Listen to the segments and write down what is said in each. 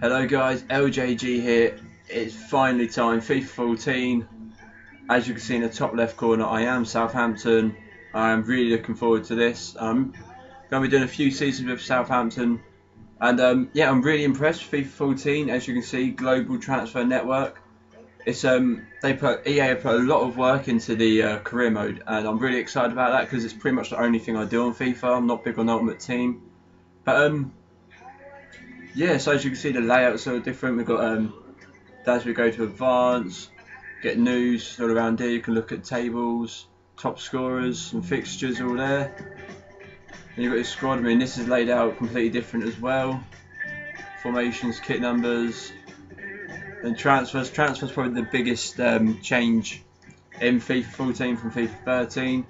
Hello guys, LJG here. It's finally time, FIFA 14. As you can see in the top left corner, I am Southampton. I'm really looking forward to this. I'm going to be doing a few seasons with Southampton. And yeah, I'm really impressed with FIFA 14. As you can see, Global Transfer Network. It's EA have put a lot of work into the career mode, and I'm really excited about that because it's pretty much the only thing I do on FIFA. I'm not big on Ultimate Team, but yeah. So as you can see, the layouts are different. We've got as we go to advance, get news all around here. You can look at tables, top scorers, and fixtures all there. And you've got your squad. I mean, this is laid out completely different as well. Formations, kit numbers. And transfers. Transfers probably the biggest change in FIFA 14 from FIFA 13,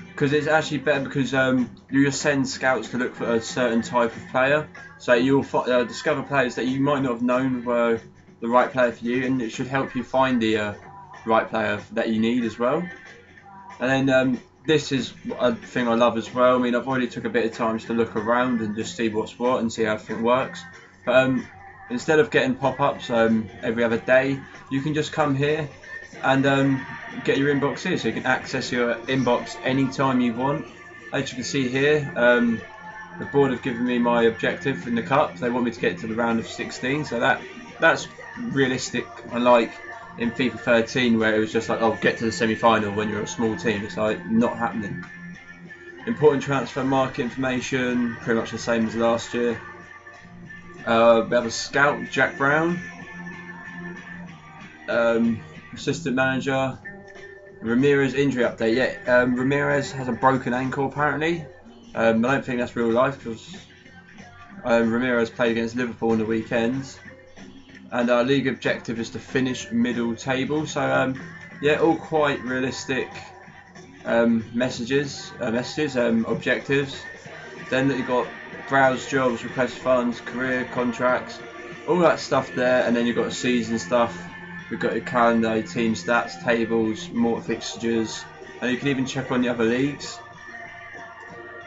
because it's actually better because you just send scouts to look for a certain type of player. So you'll discover players that you might not have known were the right player for you, and it should help you find the right player that you need as well. And then this is a thing I love as well. I mean, I've already took a bit of time just to look around and just see what's what and see how everything works. But instead of getting pop-ups every other day, you can just come here and get your inbox here, so you can access your inbox anytime you want. As you can see here, the board have given me my objective in the cup. They want me to get to the round of 16, so that's realistic. Unlike in FIFA 13, where it was just like, oh, get to the semi-final when you're a small team. It's like not happening. Important transfer market information, pretty much the same as last year. We have a scout, Jack Brown. Assistant manager, Ramirez injury update. Yeah, Ramirez has a broken ankle apparently. I don't think that's real life because Ramirez played against Liverpool on the weekends, and our league objective is to finish middle table. So yeah, all quite realistic objectives. Then you've got browse jobs, request funds, career contracts, all that stuff there, and then you've got season stuff. We've got your calendar, team stats, tables, more fixtures, and you can even check on the other leagues.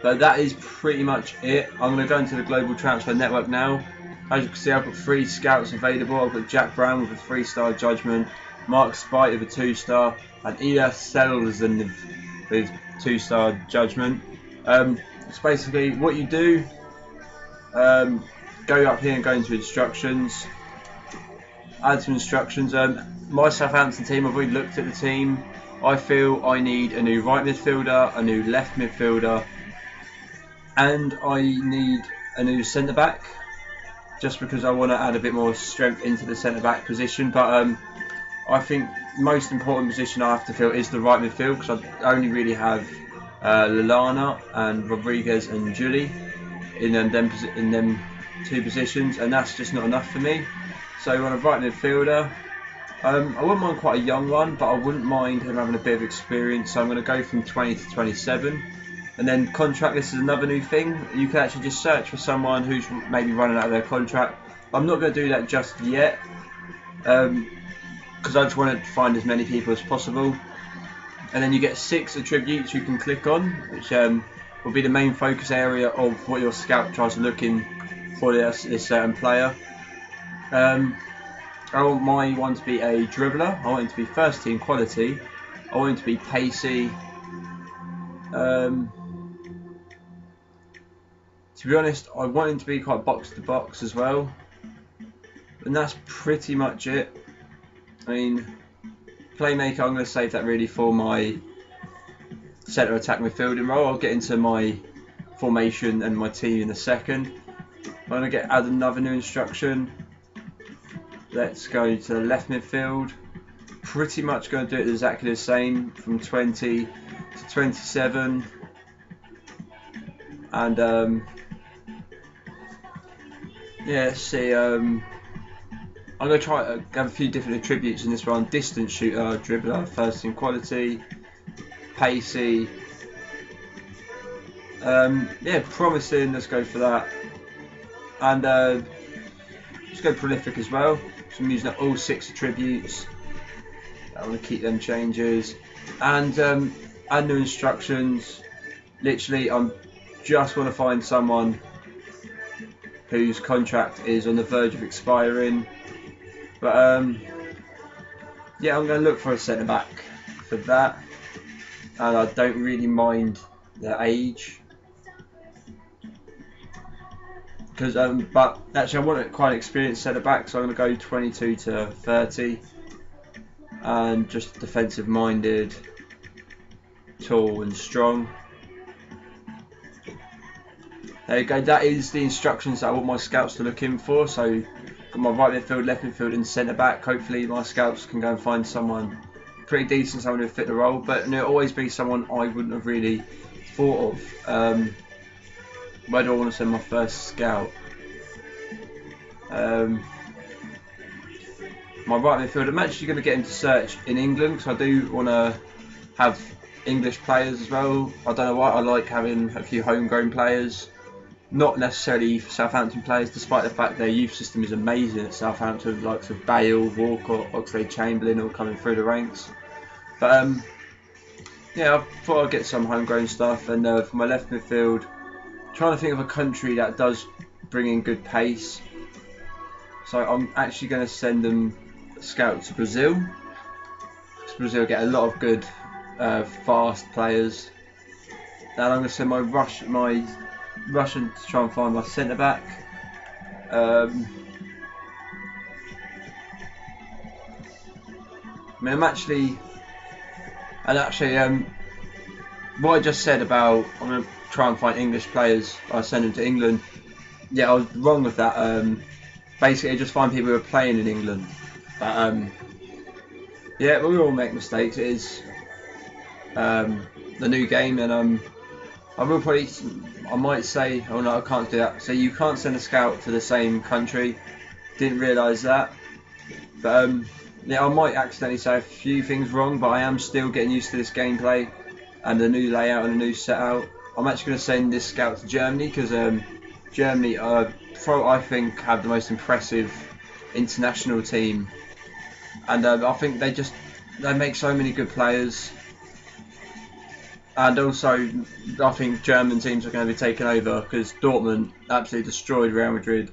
But that is pretty much it. I'm going to go into the Global Transfer Network now. As you can see, I've got 3 scouts available. I've got Jack Brown with a 3-star judgment, Mark Spite with a 2-star, and Elias Selzen with 2-star judgment. It's basically what you do. Go up here and go into instructions. Add some instructions. My Southampton team, I've already looked at the team. I feel I need a new right midfielder, a new left midfielder, and I need a new centre back, just because I want to add a bit more strength into the centre back position. But I think the most important position I have to fill is the right midfield, because I only really have Lallana and Rodriguez and Julie in them 2 positions, and that's just not enough for me. So we want a right midfielder. I wouldn't mind quite a young one, but I wouldn't mind him having a bit of experience. So I'm going to go from 20 to 27. And then contract, this is another new thing. You can actually just search for someone who's maybe running out of their contract. I'm not going to do that just yet, because I just want to find as many people as possible. And then you get 6 attributes you can click on, which will be the main focus area of what your scout tries to look in for this certain player. I want my one to be a dribbler. I want him to be first team quality. I want him to be pacey. To be honest, I want him to be quite box to box as well. And that's pretty much it. I mean, playmaker, I'm going to save that really for my centre attack midfielding role. I'll get into my formation and my team in a second. I'm going to add another new instruction. Let's go to the left midfield. Pretty much going to do it exactly the same from 20 to 27. And yeah, let's see. I'm going to try to have a few different attributes in this one. Distance shooter, dribbler, first team quality, pacey. Yeah, promising. Let's go for that. And let's go prolific as well. So I'm using all 6 attributes. I want to keep them changes. And add new instructions. Literally, I just want to find someone whose contract is on the verge of expiring. But yeah, I'm going to look for a centre back for that, and I don't really mind the age, because but actually I want quite an experienced centre back, so I'm going to go 22 to 30, and just defensive minded, tall and strong. There you go, that is the instructions that I want my scouts to look in for. So got my right midfield, left midfield and centre back. Hopefully my scouts can go and find someone pretty decent, someone who fit the role, but it'll always be someone I wouldn't have really thought of. Where do I want to send my first scout? My right midfield, I'm actually going to get into search in England, because I do want to have English players as well. I don't know why, I like having a few homegrown players. Not necessarily Southampton players, despite the fact their youth system is amazing at Southampton, likes of Bale, Walcott, Oxlade-Chamberlain all coming through the ranks. But yeah, I thought I'd get some homegrown stuff. And for my left midfield, trying to think of a country that does bring in good pace. So I'm actually going to send them a scout to Brazil, because Brazil get a lot of good fast players. Now I'm going to send my Russian to try and find my centre back. I mean, what I just said about I'm going to try and find English players, I send them to England. Yeah, I was wrong with that. Basically, just find people who are playing in England. But yeah, we all make mistakes. It is the new game, and I might say, oh no, I can't do that. So you can't send a scout to the same country. Didn't realise that. But yeah, I might accidentally say a few things wrong, but I am still getting used to this gameplay and the new layout and the new setup. I'm actually going to send this scout to Germany, because Germany, I think, have the most impressive international team, and I think they make so many good players. And also, I think German teams are going to be taken over, because Dortmund absolutely destroyed Real Madrid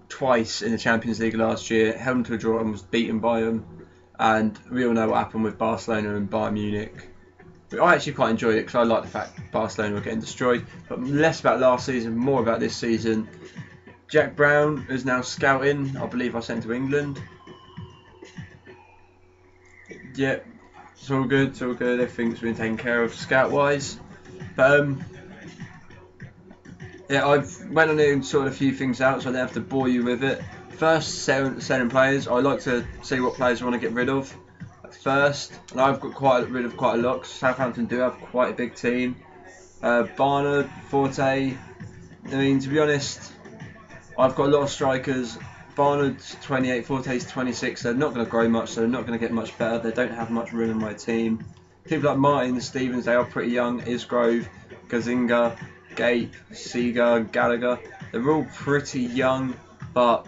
twice in the Champions League last year, held them to a draw and was beaten by them. And we all know what happened with Barcelona and Bayern Munich. But I actually quite enjoyed it, because I like the fact Barcelona were getting destroyed. But less about last season, more about this season. Jack Brown is now scouting. I believe I sent to England. Yep. It's all good, it's all good, everything's been taken care of scout-wise. But yeah, I've went on and sorted a few things out, so I don't have to bore you with it. First, selling players. I like to see what players I want to get rid of first, and I've got rid of quite a lot. Southampton do have quite a big team. Barnard, Forte. I mean, to be honest, I've got a lot of strikers. Barnard's 28, Forte's 26. They're not going to grow much, so they're not going to get much better. They don't have much room in my team. People like Martin, Stevens, they are pretty young. Isgrove, Gazinga, Gape, Seager, Gallagher. They're all pretty young, but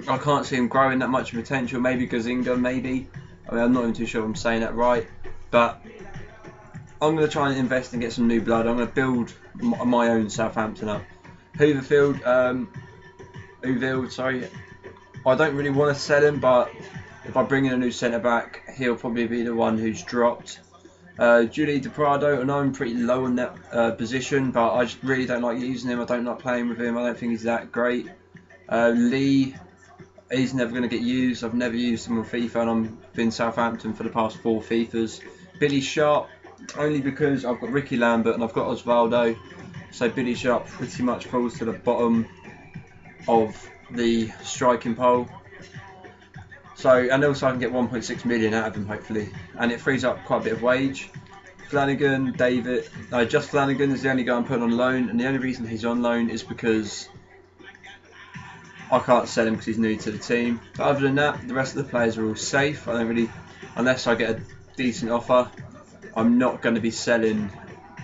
I can't see them growing that much potential. Maybe Gazinga, maybe. I mean, I'm not even too sure if I'm saying that right. But I'm going to try and invest and get some new blood. I'm going to build my own Southampton up. Uville, sorry. I don't really want to sell him, but if I bring in a new centre back, he'll probably be the one who's dropped. Julie De Prado, and I'm pretty low on that position, but I just really don't like using him. I don't like playing with him. I don't think he's that great. Lee, he's never going to get used. I've never used him on FIFA, and I've been Southampton for the past 4 FIFAs. Billy Sharp, only because I've got Ricky Lambert and I've got Osvaldo, so Billy Sharp pretty much falls to the bottom of the striking pole. So, and also I can get 1.6 million out of him hopefully, and it frees up quite a bit of wage. Flanagan, David, just Flanagan is the only guy I'm putting on loan, and the only reason he's on loan is because I can't sell him because he's new to the team. But other than that, the rest of the players are all safe. I don't really, unless I get a decent offer, I'm not going to be selling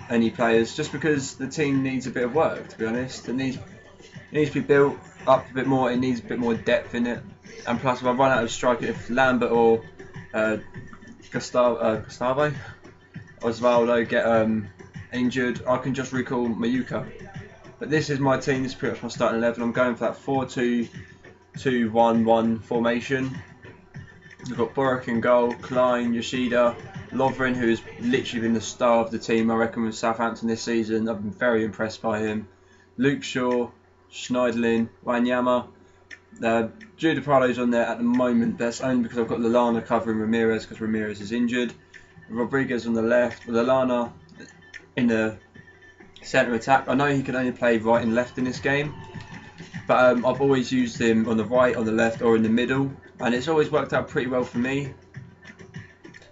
any players, just because the team needs a bit of work, to be honest. It needs to be built up a bit more. It needs a bit more depth in it, and plus if I run out of striker, if Lambert or Gustavo Osvaldo get injured, I can just recall Mayuka, But this is my team. This is pretty much my starting 11. I'm going for that 4-2-2-1-1 formation. We've got Borak in goal, Klein, Yoshida, Lovren, who has literally been the star of the team, I reckon, with Southampton this season. I've been very impressed by him. Luke Shaw, Schneiderlin, Wanyama. Jude Pralo's on there at the moment, but that's only because I've got Lallana covering Ramirez because Ramirez is injured. Rodriguez on the left, Lallana in the centre attack. I know he can only play right and left in this game, but I've always used him on the right, on the left, or in the middle, and it's always worked out pretty well for me.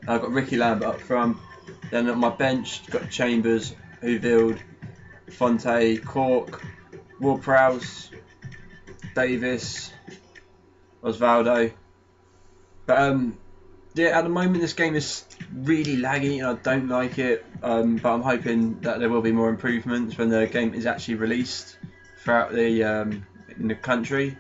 I've got Ricky Lambert up front. Then on my bench, got Chambers, Houville, Fonte, Cork, Ward-Prowse, Davis, Osvaldo. But yeah, at the moment this game is really laggy and I don't like it. But I'm hoping that there will be more improvements when the game is actually released throughout the in the country.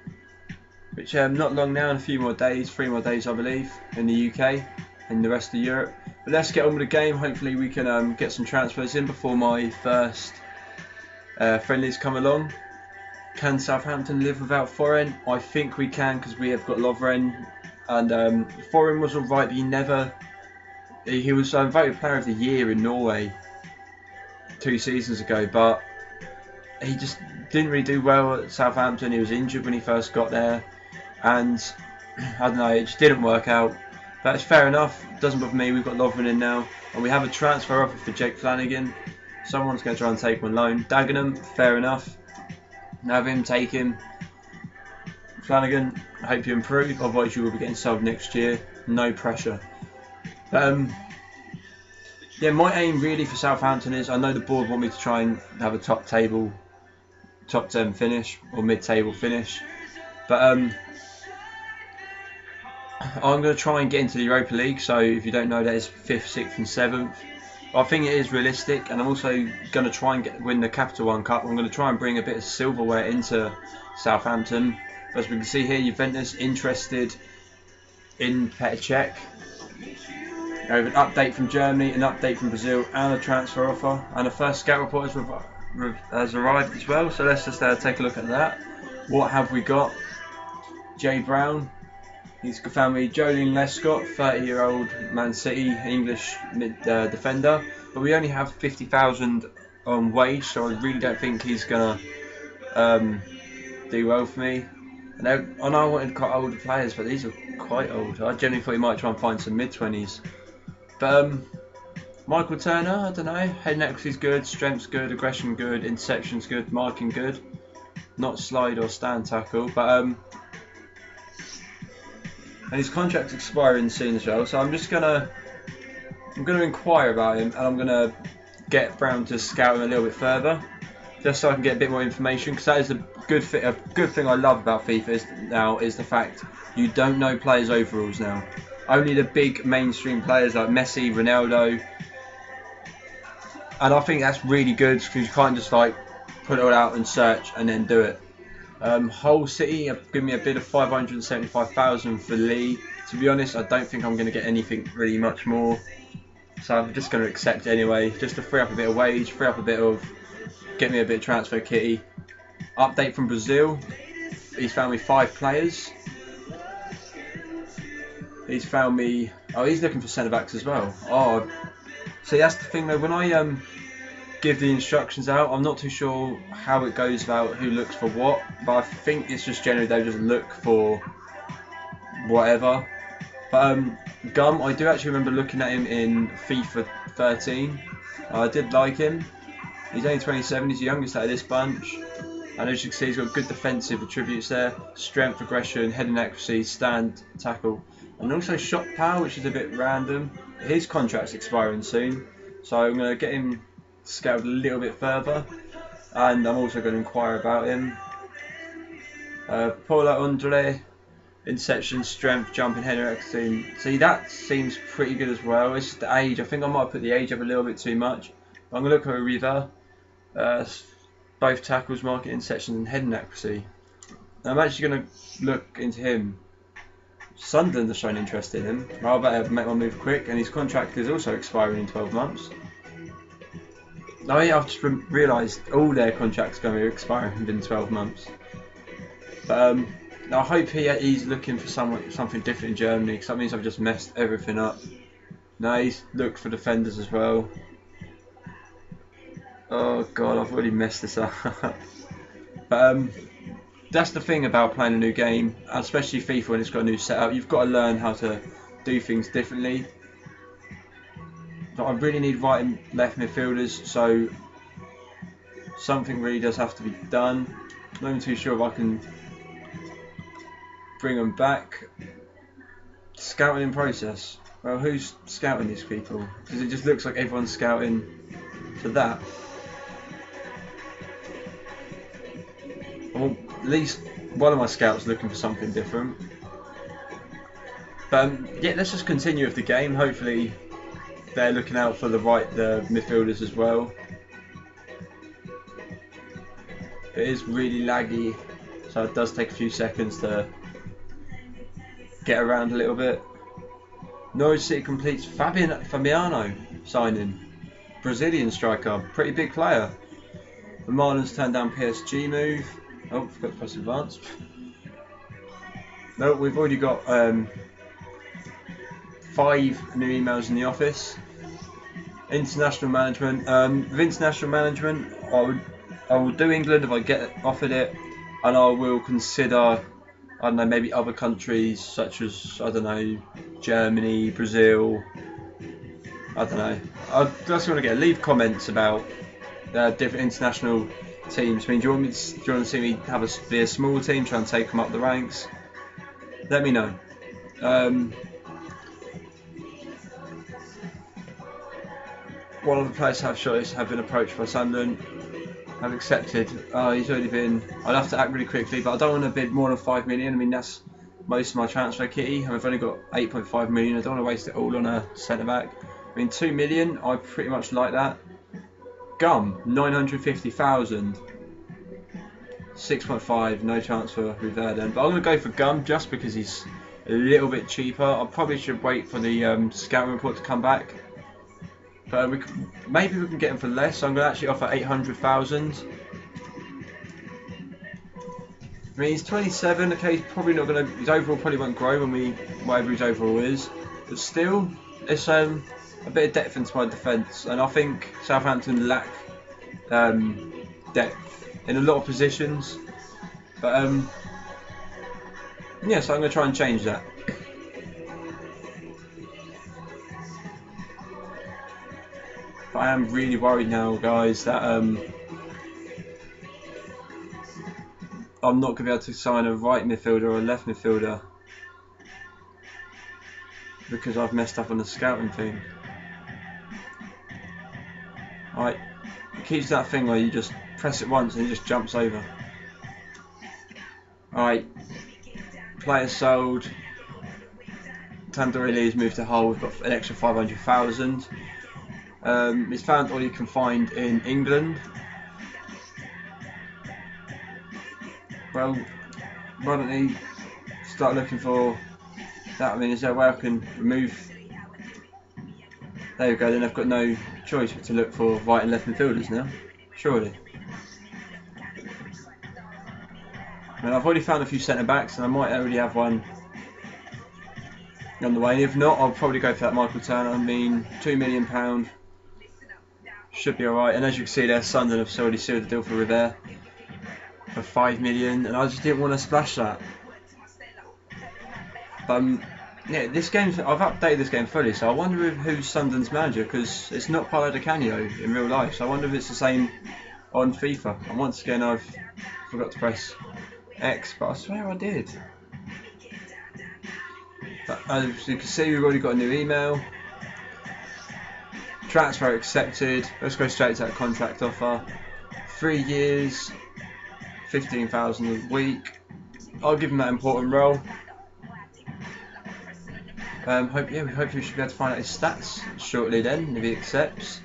Which not long now, in a few more days, 3 more days I believe, in the UK and the rest of Europe. But let's get on with the game. Hopefully we can get some transfers in before my first friendlies come along. Can Southampton live without Foreign? I think we can because we have got Lovren. And Foreign was alright, but he was voted Player of the Year in Norway 2 seasons ago, but he just didn't really do well at Southampton. He was injured when he first got there, and I don't know, it just didn't work out. But it's fair enough, doesn't bother me. We've got Lovren in now, and we have a transfer offer for Jake Flanagan. Someone's going to try and take him on loan. Dagenham, fair enough. Have him, take him. Flanagan, I hope you improve, otherwise you will be getting sold next year. No pressure. Yeah, my aim really for Southampton is, I know the board want me to try and have a top 10 finish or mid-table finish, but I'm going to try and get into the Europa League. So if you don't know, that is 5th, 6th and 7th. I think it is realistic, and I'm also going to try and win the Capital One Cup. I'm going to try and bring a bit of silverware into Southampton. As we can see here, Juventus interested in Petr Cech. We have an update from Germany, an update from Brazil, and a transfer offer. And the first scout report has arrived as well. So let's just take a look at that. What have we got? Jay Brown. He's found me Jolene Lescott, 30-year-old Man City English defender. But we only have 50,000 on wage, so I really don't think he's going to do well for me. And I know I wanted quite older players, but these are quite old. I generally thought he might try and find some mid-20s. But Michael Turner, I don't know. Head and accuracy's good, strength's good, aggression good, interception's good, marking good. Not slide or stand tackle, but and his contract's expiring soon as well. So I'm gonna inquire about him, and I'm gonna get Brown to scout him a little bit further, just so I can get a bit more information. Because that is a good thing I love about FIFA is the fact you don't know players' overalls now. Only the big mainstream players like Messi, Ronaldo, and I think that's really good because you can't just like put it all out and search and then do it. Hull City have given me a bid of 575,000 for Lee. To be honest, I don't think I'm going to get anything really much more, so I'm just going to accept it anyway, just to free up a bit of wage, get me a bit of transfer kitty. Update from Brazil. He's found me 5 players. He's found me. Oh, he's looking for centre backs as well. Oh, see, that's the thing though. When I give the instructions out, I'm not too sure how it goes about who looks for what, but I think it's just generally they just look for whatever. But Gum, I do actually remember looking at him in FIFA 13. I did like him. He's only 27. He's the youngest out of this bunch. And as you can see, he's got good defensive attributes there: strength, aggression, heading accuracy, stand, tackle, and also shot power, which is a bit random. His contract's expiring soon, so I'm going to get him scouted a little bit further, and I'm also going to inquire about him. Paula Andre, interception, strength, jumping, header accuracy. See, that seems pretty good as well. It's just the age. I think I might put the age up a little bit too much. I'm going to look at Riva. Both tackles, marking, interception, and heading accuracy. Now I'm actually going to look into him. Sunderland has shown interest in him. I better make my move quick, and his contract is also expiring in 12 months. Oh yeah, I've just realised all their contracts are going to be expiring within 12 months. But I hope he's looking for something different in Germany, because that means I've just messed everything up. No, he's looked for defenders as well. Oh god, I've already messed this up. But that's the thing about playing a new game, especially FIFA when it's got a new setup. You've got to learn how to do things differently. But I really need right and left midfielders, so something really does have to be done. I'm not even too sure if I can bring them back. Scouting in process. Well, who's scouting these people? Because it just looks like everyone's scouting for that. Well, at least one of my scouts looking for something different. But yeah, let's just continue with the game. Hopefully they're looking out for the midfielders as well. It is really laggy, so it does take a few seconds to get around a little bit. Norwich City completes Fabiano signing. Brazilian striker, pretty big player. The Marlins turned down PSG move. Oh, forgot to press advance. No, we've already got 5 new emails in the office. International management. With international management, I will do England if I get offered it, and I will consider, I don't know, maybe other countries such as, I don't know, Germany, Brazil. I don't know. I just want to leave comments about different international teams. I mean, do you want to see me be a small team, try and take them up the ranks? Let me know. One of the players have been approached by Sunderland. Have accepted. He's already been. I'd have to act really quickly, but I don't want to bid more than 5 million. I mean, that's most of my transfer kitty, and I've only got 8.5 million. I don't want to waste it all on a centre back. I mean, 2 million. I pretty much like that. Gum 950,000. 6.5. No chance for Riverden, but I'm going to go for Gum just because he's a little bit cheaper. I probably should wait for the scouting report to come back. But maybe we can get him for less. So I'm going to actually offer 800,000. I mean, he's 27. Okay, he's probably not going to. His overall probably won't grow whatever his overall is. But still, it's a bit of depth into my defence, and I think Southampton lack depth in a lot of positions. But yeah, so I'm going to try and change that. But I am really worried now, guys, that I'm not going to be able to sign a right midfielder or a left midfielder because I've messed up on the scouting thing. Alright, it keeps that thing where you just press it once and it just jumps over. Alright, player sold. Tandoori Lee's moved to Hull. We've got an extra 500,000. He's found all he can find in England. Well, why don't he start looking for that? I mean, is there a way I can remove? There we go. Then I've got no choice but to look for right and left midfielders now. Surely. I mean, I've already found a few centre backs, and I might already have one on the way. If not, I'll probably go for that Michael Turner. I mean, £2 million. Should be alright, and as you can see there, Sunderland have already sealed the deal for Rivera for 5 million, and I just didn't want to splash that. But yeah, this game, I've updated this game fully, so I wonder who's Sunderland's manager, because it's not Paulo Di Canio in real life, so I wonder if it's the same on FIFA. And once again, I've forgot to press X, but I swear I did. But as you can see, we've already got a new email. Transfer accepted. Let's go straight to that contract offer. 3 years, 15,000 a week. I'll give him that important role. Hopefully we should be able to find out his stats shortly then, if he accepts.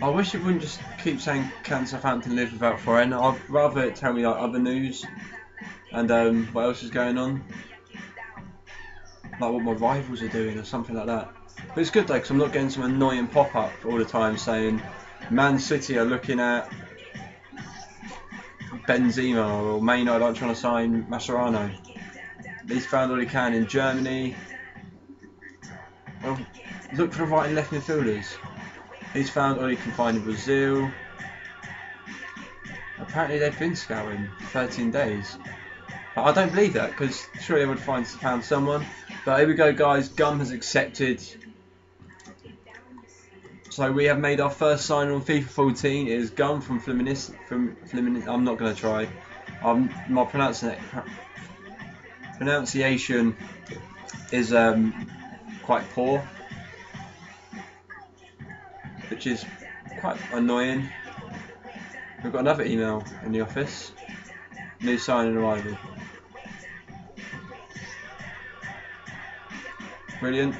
I wish it wouldn't just keep saying can Southampton live without foreign. I'd rather it tell me like other news and what else is going on. like what my rivals are doing or something like that. But it's good though, because I'm not getting some annoying pop-up all the time saying Man City are looking at Benzema, or Man United aren't trying to sign Mascherano. He's found all he can in Germany. Well, look for the right and left midfielders. He's found all he can find in Brazil. Apparently they've been scouting 13 days. But I don't believe that, because surely they would found someone. But here we go, guys. Gum has accepted. So we have made our first sign on FIFA 14. It is Gum from Fluminense. I'm not going to try. My pronunciation is quite poor, which is quite annoying. We've got another email in the office. New signing arrival. Brilliant.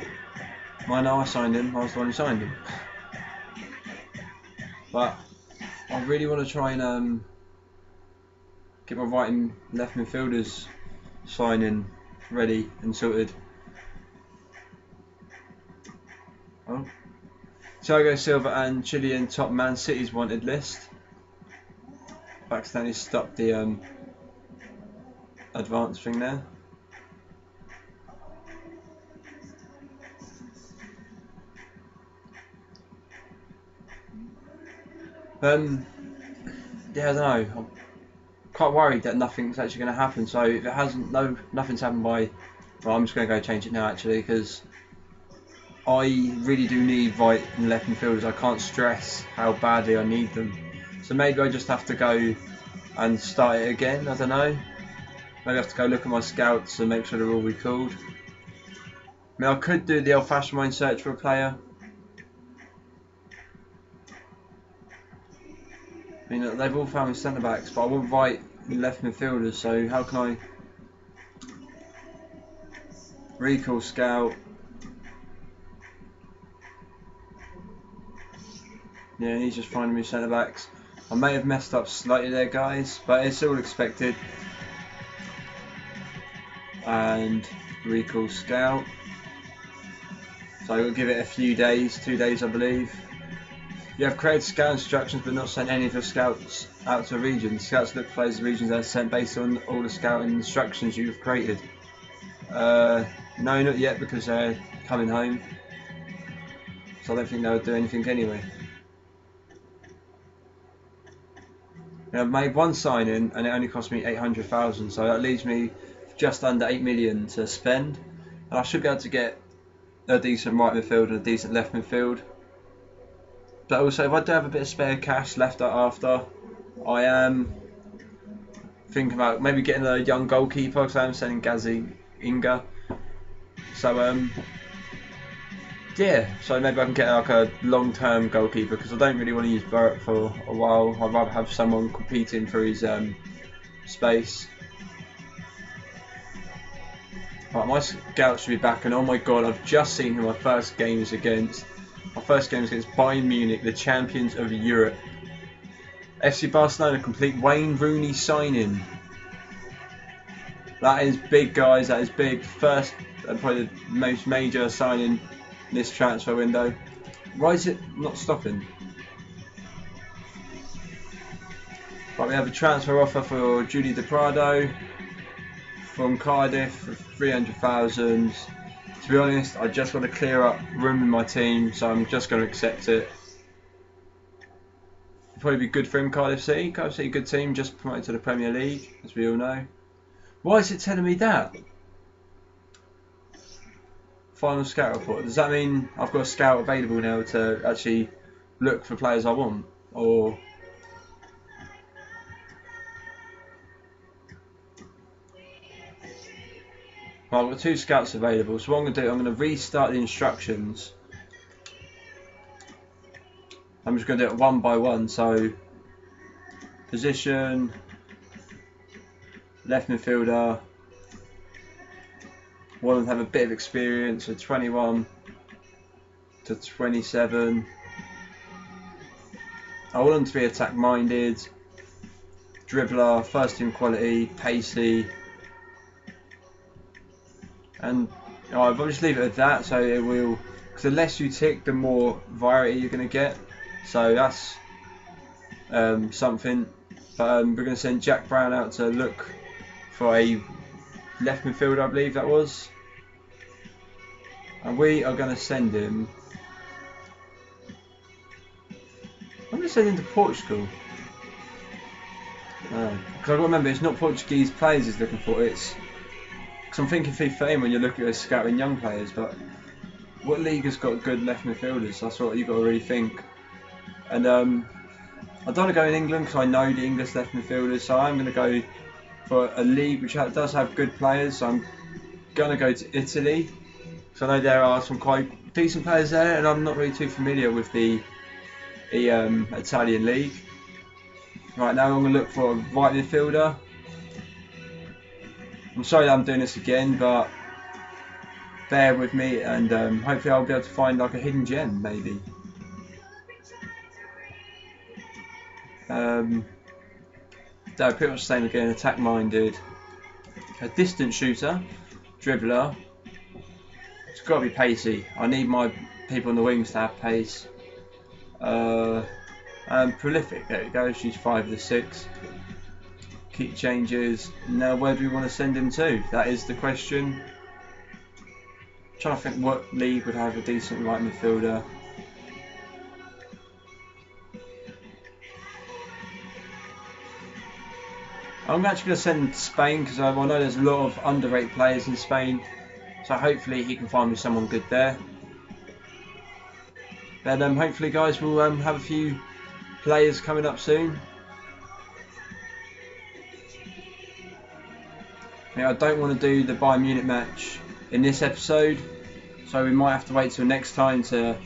I know I signed him. I was the one who signed him. But I really want to try and get my right and left midfielders signing ready and sorted. Oh. Thiago Silva and Chilean top Man City's wanted list. I've accidentally stopped the advance thing there. Yeah, I don't know. I'm quite worried that nothing's actually going to happen. So if it hasn't, nothing's happened by. Well, I'm just going to go change it now actually, because I really do need right and left midfielders. I can't stress how badly I need them. So maybe I just have to go and start it again. I don't know. Maybe I have to go look at my scouts and make sure they're all recalled. I mean, I could do the old-fashioned way and search for a player. I mean, they've all found me centre backs, but I want right and left midfielders. So how can I recall scout? Yeah, he's just finding me centre backs. I may have messed up slightly there, guys, but it's all expected. And recall scout. So we'll give it a few days, 2 days I believe. You have created scout instructions but not sent any of your scouts out to regions. Scouts look for players in regions that are sent based on all the scouting instructions you've created. No, not yet, because they're coming home. So I don't think they'll do anything anyway. I've made one signing and it only cost me 800,000, so that leaves me just under 8 million to spend, and I should be able to get a decent right midfield and a decent left midfield. But also, if I do have a bit of spare cash left after, I am thinking about maybe getting a young goalkeeper, because I am selling Gazi Inga. So yeah, so maybe I can get like a long-term goalkeeper, because I don't really want to use Barrett for a while. I'd rather have someone competing for his space. Right, my scout should be back, and oh my god, I've just seen who my first game is against. My first game is against Bayern Munich, the champions of Europe. FC Barcelona complete Wayne Rooney signing. That is big, guys, that is big. First, probably the most major signing this transfer window. Why is it not stopping? Right, we have a transfer offer for Judy De Prado from Cardiff for 300,000. To be honest, I just want to clear up room in my team, so I'm just going to accept it. It'll probably be good for him, Cardiff City. Cardiff City, good team, just promoted to the Premier League, as we all know. Why is it telling me that? Final scout report. Does that mean I've got a scout available now to actually look for players I want? Or... Well, I've got 2 scouts available, so what I'm going to do, I'm going to restart the instructions. I'm just going to do it one by one, so position, left midfielder, one of them have a bit of experience, so 21 to 27. I want them to be attack minded, dribbler, first team quality, pacey. And Alright, but I'll just leave it at that. So it will, because the less you tick, the more variety you're going to get. So that's something. But we're going to send Jack Brown out to look for a left midfielder, I believe that was. And we are going to send him. I'm going to send him to Portugal. Because I've got to remember, it's not Portuguese players he's looking for. It's because I'm thinking FIFA when you look at scouting young players. But what league has got good left midfielders? That's what you've got to really think. And I don't want to go in England because I know the English left midfielders. So I'm going to go for a league which does have good players. So I'm going to go to Italy. So I know there are some quite decent players there, and I'm not really too familiar with the Italian league. Right, now I'm going to look for a right midfielder. I'm sorry that I'm doing this again, but bear with me, and hopefully I'll be able to find like a hidden gem, maybe. So pretty much the same again, attack minded, a distant shooter, dribbler. It's got to be pacey. I need my people on the wings to have pace. And prolific, there we go, she's 5 to 6. Keep changes. Now where do we want to send him to? That is the question. I'm trying to think what league would have a decent right midfielder. I'm actually going to send him to Spain because I know there's a lot of underrated players in Spain. So hopefully he can find me someone good there. Then hopefully guys we'll have a few players coming up soon. Now, I don't want to do the Bayern Munich match in this episode, so we might have to wait till next time to,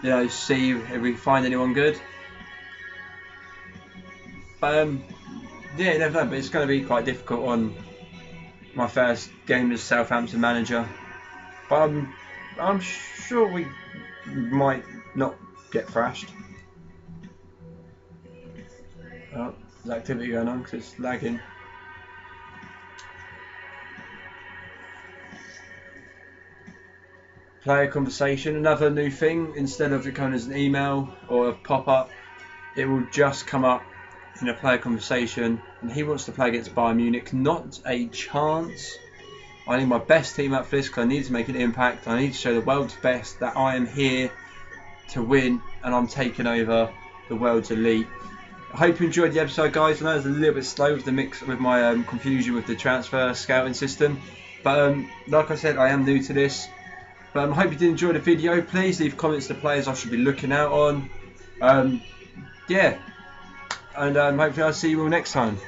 you know, see if we find anyone good. But yeah, you never know. But it's going to be quite difficult on my first game as Southampton manager. But I'm sure we might not get thrashed. Oh, there's activity going on because it's lagging. Player conversation, another new thing. Instead of it coming as an email or a pop-up, it will just come up in a player conversation. And he wants to play against Bayern Munich. Not a chance. I need my best team up for this because I need to make an impact. I need to show the world's best that I am here to win and I'm taking over the world's elite. I hope you enjoyed the episode, guys. I know it's a little bit slow with the mix with my confusion with the transfer scouting system, but like I said, I am new to this. But I hope you did enjoy the video. Please leave comments to players I should be looking out on. Yeah, and hopefully I'll see you all next time.